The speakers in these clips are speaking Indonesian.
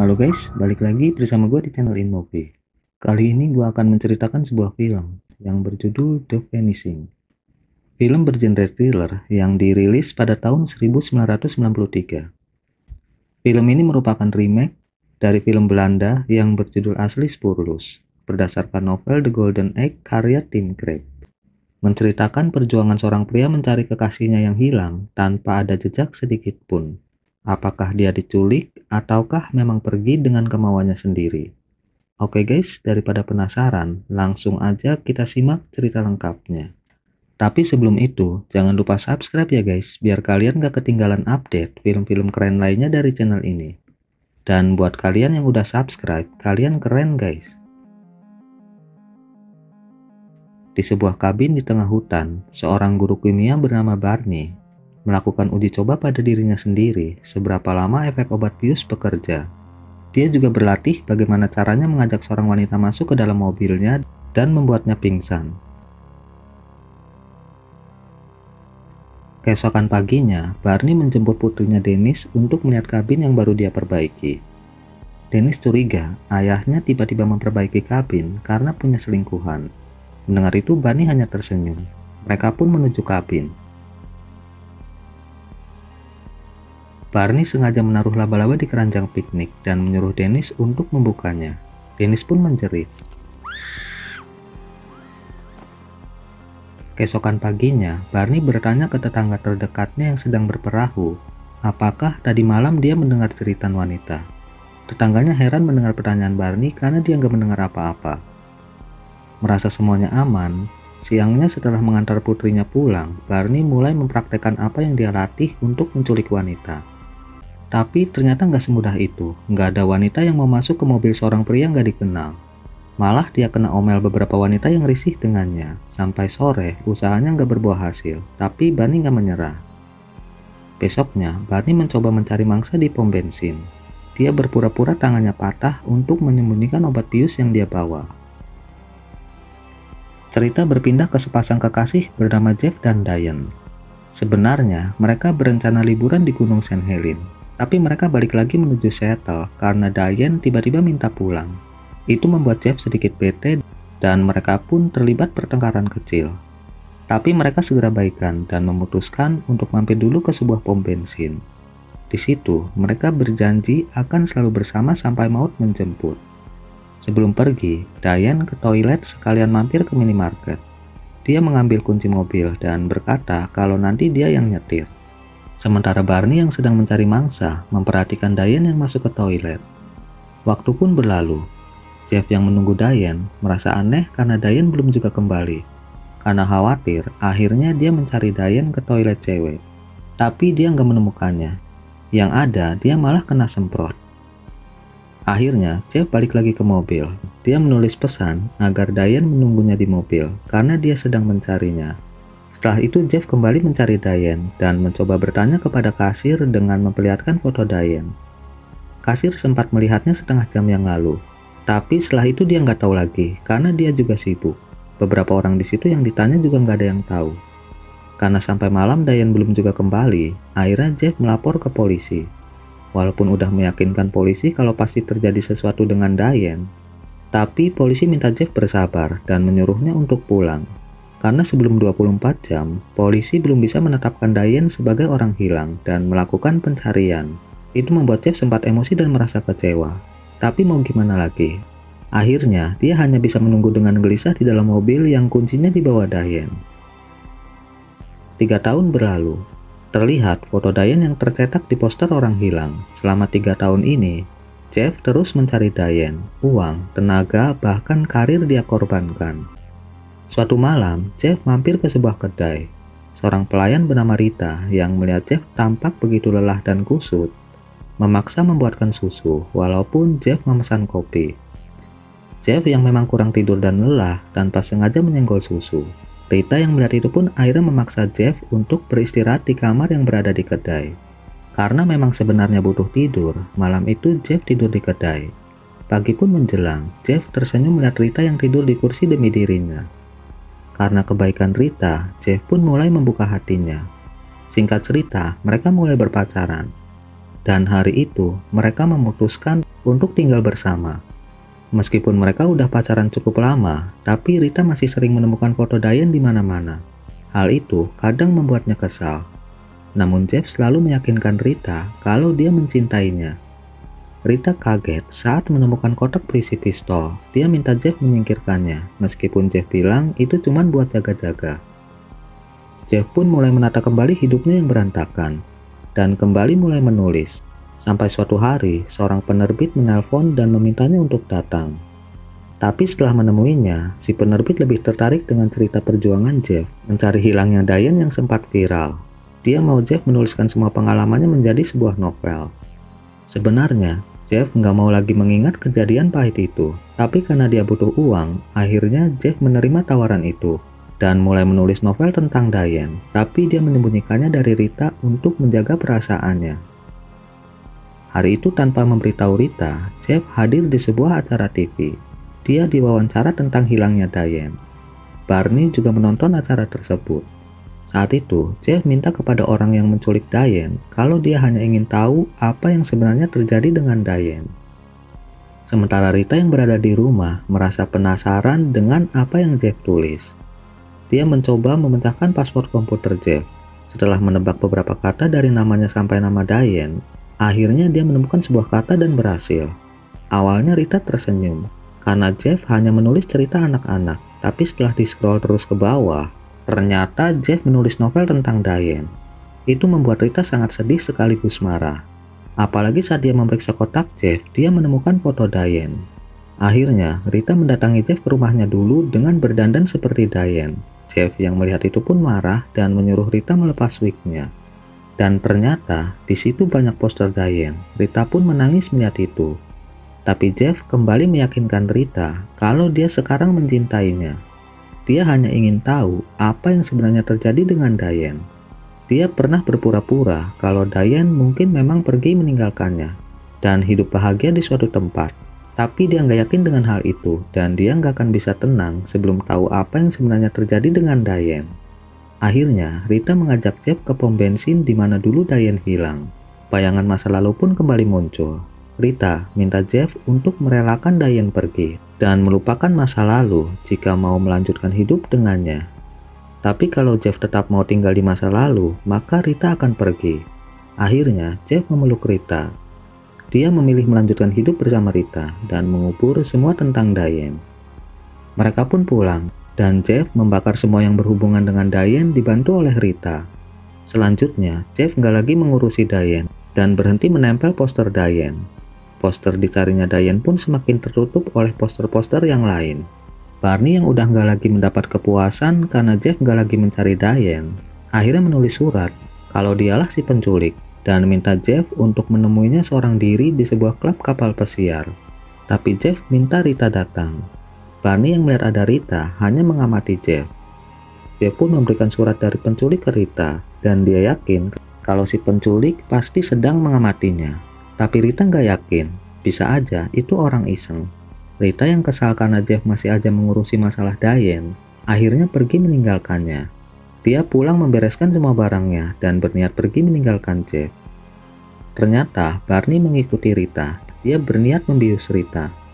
Halo guys, balik lagi bersama gue di channel InMobi. Kali ini gue akan menceritakan sebuah film yang berjudul The Vanishing. Film bergenre thriller yang dirilis pada tahun 1993. Film ini merupakan remake dari film Belanda yang berjudul asli Spoorloos, berdasarkan novel The Golden Egg karya Tim Craig. Menceritakan perjuangan seorang pria mencari kekasihnya yang hilang tanpa ada jejak sedikit pun. Apakah dia diculik ataukah memang pergi dengan kemauannya sendiri? Oke guys, daripada penasaran, langsung aja kita simak cerita lengkapnya. Tapi sebelum itu, jangan lupa subscribe ya guys, biar kalian gak ketinggalan update film-film keren lainnya dari channel ini. Dan buat kalian yang udah subscribe, kalian keren guys. Di sebuah kabin di tengah hutan, seorang guru kimia bernama Barney melakukan uji coba pada dirinya sendiri seberapa lama efek obat bius bekerja. Dia juga berlatih bagaimana caranya mengajak seorang wanita masuk ke dalam mobilnya dan membuatnya pingsan. Keesokan paginya, Barney menjemput putrinya Dennis untuk melihat kabin yang baru dia perbaiki. Dennis curiga ayahnya tiba-tiba memperbaiki kabin karena punya selingkuhan. Mendengar itu, Barney hanya tersenyum. Mereka pun menuju kabin. Barney sengaja menaruh laba-laba di keranjang piknik dan menyuruh Dennis untuk membukanya. Dennis pun menjerit. Keesokan paginya, Barney bertanya ke tetangga terdekatnya yang sedang berperahu, apakah tadi malam dia mendengar jeritan wanita. Tetangganya heran mendengar pertanyaan Barney karena dia nggak mendengar apa-apa. Merasa semuanya aman, siangnya setelah mengantar putrinya pulang, Barney mulai mempraktekkan apa yang dia latih untuk menculik wanita. Tapi ternyata nggak semudah itu. Nggak ada wanita yang mau masuk ke mobil seorang pria nggak dikenal. Malah dia kena omel beberapa wanita yang risih dengannya. Sampai sore, usahanya nggak berbuah hasil. Tapi Barney nggak menyerah. Besoknya, Barney mencoba mencari mangsa di pom bensin. Dia berpura-pura tangannya patah untuk menyembunyikan obat bius yang dia bawa. Cerita berpindah ke sepasang kekasih bernama Jeff dan Diane. Sebenarnya, mereka berencana liburan di Gunung St. Helens. Tapi mereka balik lagi menuju Seattle karena Diane tiba-tiba minta pulang. Itu membuat Jeff sedikit bete dan mereka pun terlibat pertengkaran kecil. Tapi mereka segera baikan dan memutuskan untuk mampir dulu ke sebuah pom bensin. Di situ, mereka berjanji akan selalu bersama sampai maut menjemput. Sebelum pergi, Diane ke toilet sekalian mampir ke minimarket. Dia mengambil kunci mobil dan berkata kalau nanti dia yang nyetir. Sementara Barney yang sedang mencari mangsa memperhatikan Diane yang masuk ke toilet. Waktu pun berlalu. Jeff yang menunggu Diane merasa aneh karena Diane belum juga kembali. Karena khawatir, akhirnya dia mencari Diane ke toilet cewek. Tapi dia nggak menemukannya. Yang ada, dia malah kena semprot. Akhirnya, Jeff balik lagi ke mobil. Dia menulis pesan agar Diane menunggunya di mobil karena dia sedang mencarinya. Setelah itu Jeff kembali mencari Diane dan mencoba bertanya kepada kasir dengan memperlihatkan foto Diane. Kasir sempat melihatnya setengah jam yang lalu, tapi setelah itu dia nggak tahu lagi karena dia juga sibuk. Beberapa orang di situ yang ditanya juga nggak ada yang tahu. Karena sampai malam Diane belum juga kembali, akhirnya Jeff melapor ke polisi. Walaupun udah meyakinkan polisi kalau pasti terjadi sesuatu dengan Diane, tapi polisi minta Jeff bersabar dan menyuruhnya untuk pulang. Karena sebelum 24 jam, polisi belum bisa menetapkan Diane sebagai orang hilang dan melakukan pencarian. Itu membuat Jeff sempat emosi dan merasa kecewa. Tapi mau gimana lagi? Akhirnya, dia hanya bisa menunggu dengan gelisah di dalam mobil yang kuncinya dibawa Diane. 3 tahun berlalu. Terlihat foto Diane yang tercetak di poster orang hilang. Selama 3 tahun ini, Jeff terus mencari Diane. Uang, tenaga, bahkan karir dia korbankan. Suatu malam, Jeff mampir ke sebuah kedai. Seorang pelayan bernama Rita yang melihat Jeff tampak begitu lelah dan kusut, memaksa membuatkan susu walaupun Jeff memesan kopi. Jeff yang memang kurang tidur dan lelah tanpa sengaja menyenggol susu. Rita yang melihat itu pun akhirnya memaksa Jeff untuk beristirahat di kamar yang berada di kedai. Karena memang sebenarnya butuh tidur, malam itu Jeff tidur di kedai. Pagi pun menjelang, Jeff tersenyum melihat Rita yang tidur di kursi demi dirinya. Karena kebaikan Rita, Jeff pun mulai membuka hatinya. Singkat cerita, mereka mulai berpacaran. Dan hari itu, mereka memutuskan untuk tinggal bersama. Meskipun mereka udah pacaran cukup lama, tapi Rita masih sering menemukan foto Diane di mana-mana. Hal itu kadang membuatnya kesal. Namun Jeff selalu meyakinkan Rita kalau dia mencintainya. Rita kaget saat menemukan kotak berisi pistol. Dia minta Jeff menyingkirkannya, meskipun Jeff bilang itu cuma buat jaga-jaga. Jeff pun mulai menata kembali hidupnya yang berantakan, dan kembali mulai menulis. Sampai suatu hari, seorang penerbit menelpon dan memintanya untuk datang. Tapi setelah menemuinya, si penerbit lebih tertarik dengan cerita perjuangan Jeff mencari hilangnya Diane yang sempat viral. Dia mau Jeff menuliskan semua pengalamannya menjadi sebuah novel. Sebenarnya, Jeff nggak mau lagi mengingat kejadian pahit itu, tapi karena dia butuh uang, akhirnya Jeff menerima tawaran itu dan mulai menulis novel tentang Diane, tapi dia menyembunyikannya dari Rita untuk menjaga perasaannya. Hari itu tanpa memberitahu Rita, Jeff hadir di sebuah acara TV. Dia diwawancara tentang hilangnya Diane. Barney juga menonton acara tersebut. Saat itu, Jeff minta kepada orang yang menculik Diane kalau dia hanya ingin tahu apa yang sebenarnya terjadi dengan Diane. Sementara Rita yang berada di rumah merasa penasaran dengan apa yang Jeff tulis. Dia mencoba memecahkan password komputer Jeff. Setelah menebak beberapa kata dari namanya sampai nama Diane, akhirnya dia menemukan sebuah kata dan berhasil. Awalnya Rita tersenyum, karena Jeff hanya menulis cerita anak-anak. Tapi setelah di-scroll terus ke bawah, ternyata Jeff menulis novel tentang Diane. Itu membuat Rita sangat sedih sekaligus marah. Apalagi saat dia memeriksa kotak Jeff, dia menemukan foto Diane. Akhirnya, Rita mendatangi Jeff ke rumahnya dulu dengan berdandan seperti Diane. Jeff yang melihat itu pun marah dan menyuruh Rita melepas wignya. Dan ternyata di situ banyak poster Diane. Rita pun menangis melihat itu. Tapi Jeff kembali meyakinkan Rita kalau dia sekarang mencintainya. Dia hanya ingin tahu apa yang sebenarnya terjadi dengan Diane. Dia pernah berpura-pura kalau Diane mungkin memang pergi meninggalkannya dan hidup bahagia di suatu tempat. Tapi dia nggak yakin dengan hal itu dan dia nggak akan bisa tenang sebelum tahu apa yang sebenarnya terjadi dengan Diane. Akhirnya, Rita mengajak Jeff ke pom bensin di mana dulu Diane hilang. Bayangan masa lalu pun kembali muncul. Rita minta Jeff untuk merelakan Diane pergi dan melupakan masa lalu jika mau melanjutkan hidup dengannya. Tapi kalau Jeff tetap mau tinggal di masa lalu, maka Rita akan pergi. Akhirnya, Jeff memeluk Rita. Dia memilih melanjutkan hidup bersama Rita dan mengubur semua tentang Diane. Mereka pun pulang. Dan Jeff membakar semua yang berhubungan dengan Diane dibantu oleh Rita. Selanjutnya, Jeff nggak lagi mengurusi Diane dan berhenti menempel poster Diane. Poster dicarinya Diane pun semakin tertutup oleh poster-poster yang lain. Barney yang udah nggak lagi mendapat kepuasan karena Jeff nggak lagi mencari Diane, akhirnya menulis surat kalau dialah si penculik dan minta Jeff untuk menemuinya seorang diri di sebuah klub kapal pesiar. Tapi Jeff minta Rita datang. Barney yang melihat ada Rita hanya mengamati Jeff. Jeff pun memberikan surat dari penculik ke Rita dan dia yakin kalau si penculik pasti sedang mengamatinya. Tapi Rita nggak yakin, bisa aja itu orang iseng. Rita yang kesal karena Jeff masih aja mengurusi masalah Diane, akhirnya pergi meninggalkannya. Dia pulang membereskan semua barangnya dan berniat pergi meninggalkan Jeff. Ternyata Barney mengikuti Rita. Dia berniat membius Rita.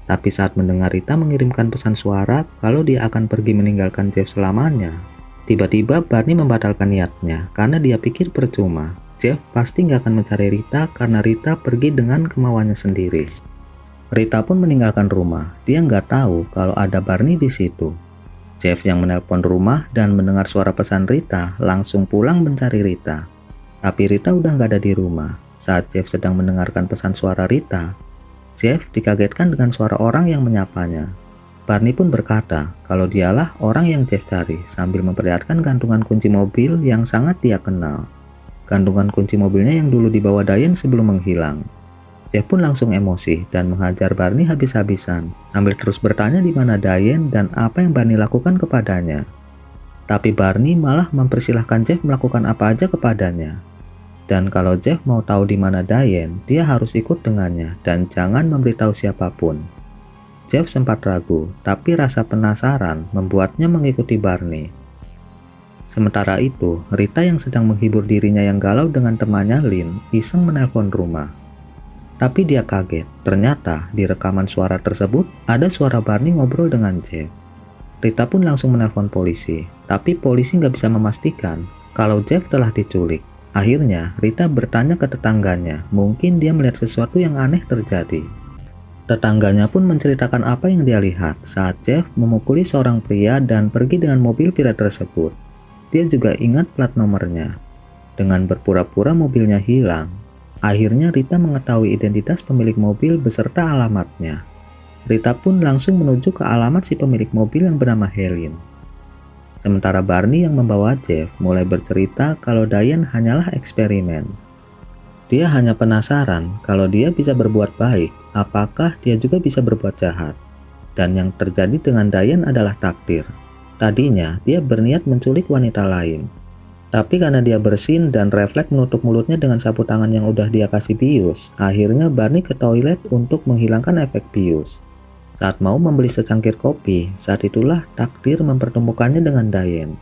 Tapi saat mendengar Rita mengirimkan pesan suara kalau dia akan pergi meninggalkan Jeff selamanya, tiba-tiba Barney membatalkan niatnya karena dia pikir percuma. Jeff pasti nggak akan mencari Rita karena Rita pergi dengan kemauannya sendiri. Rita pun meninggalkan rumah. Dia nggak tahu kalau ada Barney di situ. Jeff yang menelpon rumah dan mendengar suara pesan Rita langsung pulang mencari Rita. Tapi Rita udah nggak ada di rumah. Saat Jeff sedang mendengarkan pesan suara Rita, Jeff dikagetkan dengan suara orang yang menyapanya. Barney pun berkata kalau dialah orang yang Jeff cari sambil memperlihatkan gantungan kunci mobil yang sangat dia kenal. Gantungan kunci mobilnya yang dulu dibawa Diane sebelum menghilang. Jeff pun langsung emosi dan menghajar Barney habis-habisan sambil terus bertanya di mana Diane dan apa yang Barney lakukan kepadanya. Tapi Barney malah mempersilahkan Jeff melakukan apa aja kepadanya. Dan kalau Jeff mau tahu di mana Diane, dia harus ikut dengannya dan jangan memberitahu siapapun. Jeff sempat ragu, tapi rasa penasaran membuatnya mengikuti Barney. Sementara itu, Rita yang sedang menghibur dirinya yang galau dengan temannya Lynn iseng menelpon rumah. Tapi dia kaget, ternyata di rekaman suara tersebut ada suara Barney ngobrol dengan Jeff. Rita pun langsung menelpon polisi, tapi polisi nggak bisa memastikan kalau Jeff telah diculik. Akhirnya, Rita bertanya ke tetangganya, mungkin dia melihat sesuatu yang aneh terjadi. Tetangganya pun menceritakan apa yang dia lihat saat Jeff memukuli seorang pria dan pergi dengan mobil pria tersebut. Dia juga ingat plat nomornya. Dengan berpura-pura mobilnya hilang, akhirnya Rita mengetahui identitas pemilik mobil beserta alamatnya. Rita pun langsung menuju ke alamat si pemilik mobil yang bernama Helen. Sementara Barney yang membawa Jeff mulai bercerita kalau Diane hanyalah eksperimen. Dia hanya penasaran kalau dia bisa berbuat baik, apakah dia juga bisa berbuat jahat. Dan yang terjadi dengan Diane adalah takdir. Tadinya dia berniat menculik wanita lain. Tapi karena dia bersin dan refleks menutup mulutnya dengan sapu tangan yang udah dia kasih bius, akhirnya Barney ke toilet untuk menghilangkan efek bius. Saat mau membeli secangkir kopi, saat itulah takdir mempertemukannya dengan Diane.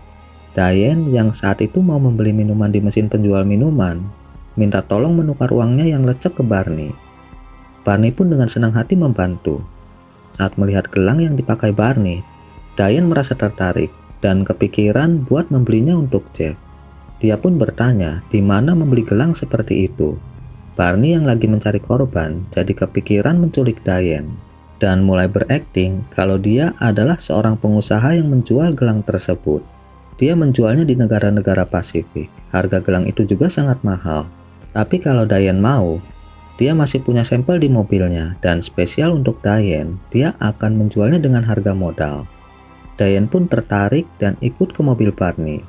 Diane yang saat itu mau membeli minuman di mesin penjual minuman, minta tolong menukar uangnya yang lecek ke Barney. Barney pun dengan senang hati membantu. Saat melihat gelang yang dipakai Barney, Diane merasa tertarik dan kepikiran buat membelinya untuk Jeff. Dia pun bertanya di mana membeli gelang seperti itu. Barney yang lagi mencari korban jadi kepikiran menculik Diane dan mulai berakting kalau dia adalah seorang pengusaha yang menjual gelang tersebut. Dia menjualnya di negara-negara Pasifik. Harga gelang itu juga sangat mahal. Tapi kalau Diane mau, dia masih punya sampel di mobilnya dan spesial untuk Diane, dia akan menjualnya dengan harga modal. Diane pun tertarik dan ikut ke mobil Barney.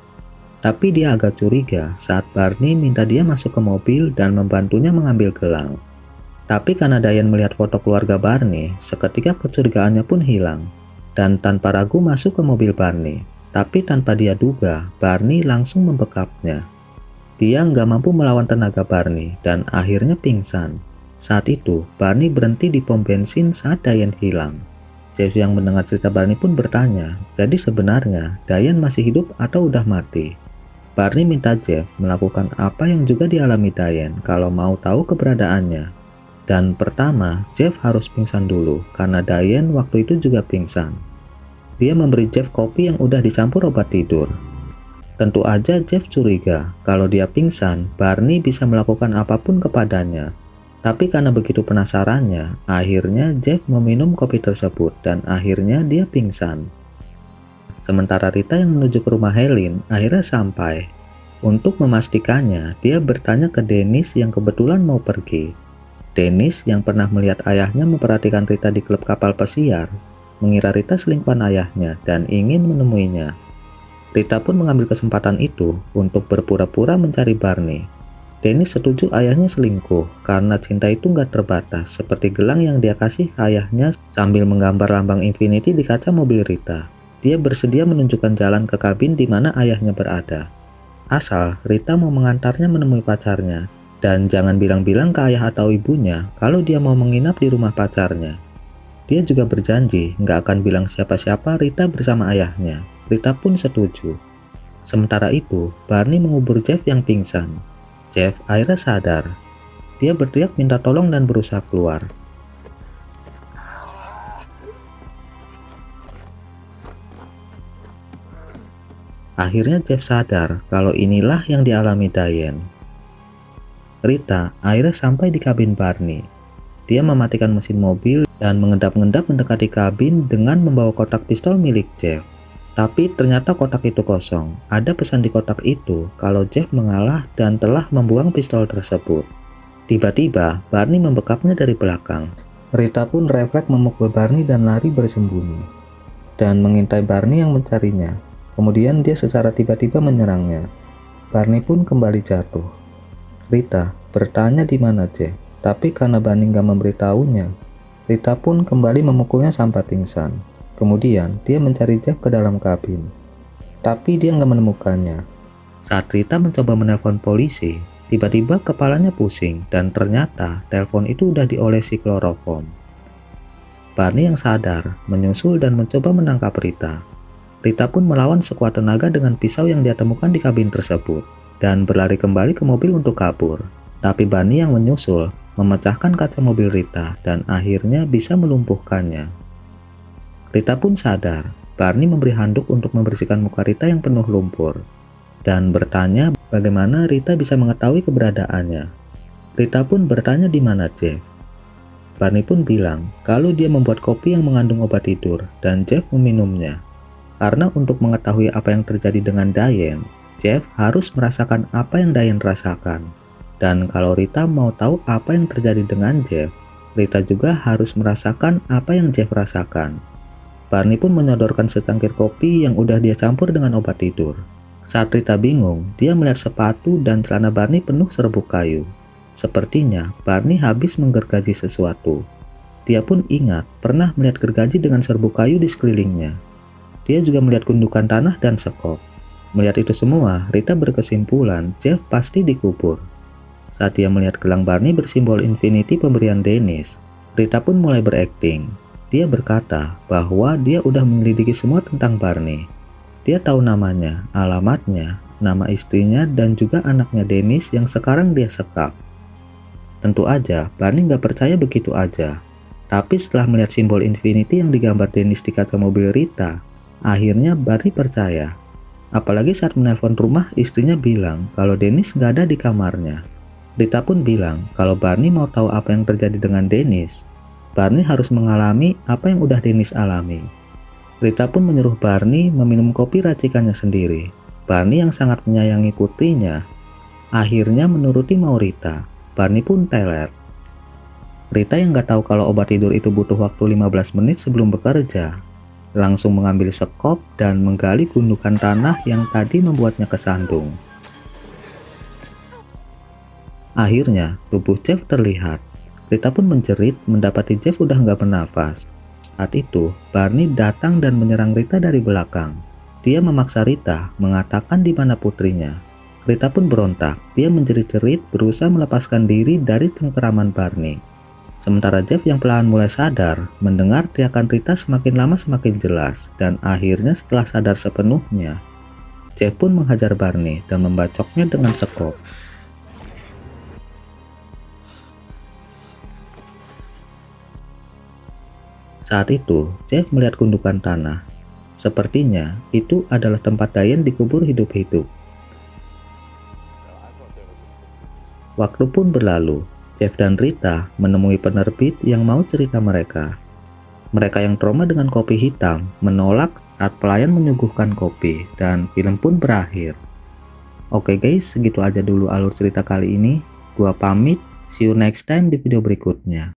Tapi dia agak curiga saat Barney minta dia masuk ke mobil dan membantunya mengambil gelang. Tapi karena Diane melihat foto keluarga Barney, seketika kecurigaannya pun hilang. Dan tanpa ragu masuk ke mobil Barney. Tapi tanpa dia duga, Barney langsung membekapnya. Dia nggak mampu melawan tenaga Barney dan akhirnya pingsan. Saat itu, Barney berhenti di pom bensin saat Diane hilang. Jeff yang mendengar cerita Barney pun bertanya, jadi sebenarnya Diane masih hidup atau udah mati? Barney minta Jeff melakukan apa yang juga dialami Diane kalau mau tahu keberadaannya. Dan pertama, Jeff harus pingsan dulu karena Diane waktu itu juga pingsan. Dia memberi Jeff kopi yang udah dicampur obat tidur. Tentu aja Jeff curiga kalau dia pingsan, Barney bisa melakukan apapun kepadanya. Tapi karena begitu penasarannya, akhirnya Jeff meminum kopi tersebut dan akhirnya dia pingsan. Sementara Rita yang menuju ke rumah Helen akhirnya sampai. Untuk memastikannya, dia bertanya ke Dennis yang kebetulan mau pergi. Dennis yang pernah melihat ayahnya memperhatikan Rita di klub kapal pesiar, mengira Rita selingkuhan ayahnya dan ingin menemuinya. Rita pun mengambil kesempatan itu untuk berpura-pura mencari Barney. Dennis setuju ayahnya selingkuh karena cinta itu nggak terbatas, seperti gelang yang dia kasih ayahnya sambil menggambar lambang Infinity di kaca mobil Rita. Dia bersedia menunjukkan jalan ke kabin di mana ayahnya berada. Asal Rita mau mengantarnya menemui pacarnya, dan jangan bilang-bilang ke ayah atau ibunya kalau dia mau menginap di rumah pacarnya. Dia juga berjanji nggak akan bilang siapa-siapa Rita bersama ayahnya. Rita pun setuju. Sementara itu, Barney mengubur Jeff yang pingsan. Jeff akhirnya sadar. Dia berteriak minta tolong dan berusaha keluar. Akhirnya Jeff sadar kalau inilah yang dialami Diane. Rita akhirnya sampai di kabin Barney. Dia mematikan mesin mobil dan mengendap-endap mendekati kabin dengan membawa kotak pistol milik Jeff. Tapi ternyata kotak itu kosong. Ada pesan di kotak itu kalau Jeff mengalah dan telah membuang pistol tersebut. Tiba-tiba Barney membekapnya dari belakang. Rita pun refleks memukul Barney dan lari bersembunyi. Dan mengintai Barney yang mencarinya. Kemudian dia secara tiba-tiba menyerangnya. Barney pun kembali jatuh. Rita bertanya di mana Jeff, tapi karena Barney nggak memberitahunya, Rita pun kembali memukulnya sampai pingsan. Kemudian dia mencari Jeff ke dalam kabin, tapi dia nggak menemukannya. Saat Rita mencoba menelpon polisi, tiba-tiba kepalanya pusing dan ternyata telepon itu udah diolesi kloroform. Barney yang sadar menyusul dan mencoba menangkap Rita. Rita pun melawan sekuat tenaga dengan pisau yang dia temukan di kabin tersebut dan berlari kembali ke mobil untuk kabur. Tapi Barney yang menyusul memecahkan kaca mobil Rita dan akhirnya bisa melumpuhkannya. Rita pun sadar. Barney memberi handuk untuk membersihkan muka Rita yang penuh lumpur dan bertanya bagaimana Rita bisa mengetahui keberadaannya. Rita pun bertanya di mana Jeff. Barney pun bilang kalau dia membuat kopi yang mengandung obat tidur dan Jeff meminumnya. Karena untuk mengetahui apa yang terjadi dengan Diane, Jeff harus merasakan apa yang Diane rasakan. Dan kalau Rita mau tahu apa yang terjadi dengan Jeff, Rita juga harus merasakan apa yang Jeff rasakan. Barney pun menyodorkan secangkir kopi yang udah dia campur dengan obat tidur. Saat Rita bingung, dia melihat sepatu dan celana Barney penuh serbuk kayu. Sepertinya Barney habis menggergaji sesuatu. Dia pun ingat pernah melihat gergaji dengan serbuk kayu di sekelilingnya. Dia juga melihat gundukan tanah dan sekop. Melihat itu semua, Rita berkesimpulan Jeff pasti dikubur. Saat dia melihat gelang Barney bersimbol Infinity pemberian Dennis, Rita pun mulai berakting. Dia berkata bahwa dia udah menyelidiki semua tentang Barney. Dia tahu namanya, alamatnya, nama istrinya, dan juga anaknya Dennis yang sekarang dia sekap. Tentu aja, Barney nggak percaya begitu aja. Tapi setelah melihat simbol Infinity yang digambar Dennis di kaca mobil Rita, akhirnya Barney percaya. Apalagi saat menelpon rumah, istrinya bilang kalau Dennis nggak ada di kamarnya. Rita pun bilang kalau Barney mau tahu apa yang terjadi dengan Dennis, Barney harus mengalami apa yang udah Dennis alami. Rita pun menyuruh Barney meminum kopi racikannya sendiri. Barney yang sangat menyayangi putrinya, akhirnya menuruti mau Rita. Barney pun teler. Rita yang nggak tahu kalau obat tidur itu butuh waktu 15 menit sebelum bekerja, langsung mengambil sekop dan menggali gundukan tanah yang tadi membuatnya kesandung. Akhirnya, tubuh Jeff terlihat. Rita pun menjerit mendapati Jeff udah nggak bernafas. Saat itu, Barney datang dan menyerang Rita dari belakang. Dia memaksa Rita mengatakan di mana putrinya. Rita pun berontak. Dia menjerit-jerit berusaha melepaskan diri dari cengkeraman Barney. Sementara Jeff yang perlahan mulai sadar, mendengar teriakan Rita semakin lama semakin jelas, dan akhirnya setelah sadar sepenuhnya, Jeff pun menghajar Barney dan membacoknya dengan sekop. Saat itu, Jeff melihat gundukan tanah. Sepertinya itu adalah tempat Diane dikubur hidup-hidup. Waktu pun berlalu. Jeff dan Rita menemui penerbit yang mau cerita mereka. Mereka yang trauma dengan kopi hitam menolak saat pelayan menyuguhkan kopi, dan film pun berakhir. Oke guys, segitu aja dulu alur cerita kali ini. Gua pamit, see you next time di video berikutnya.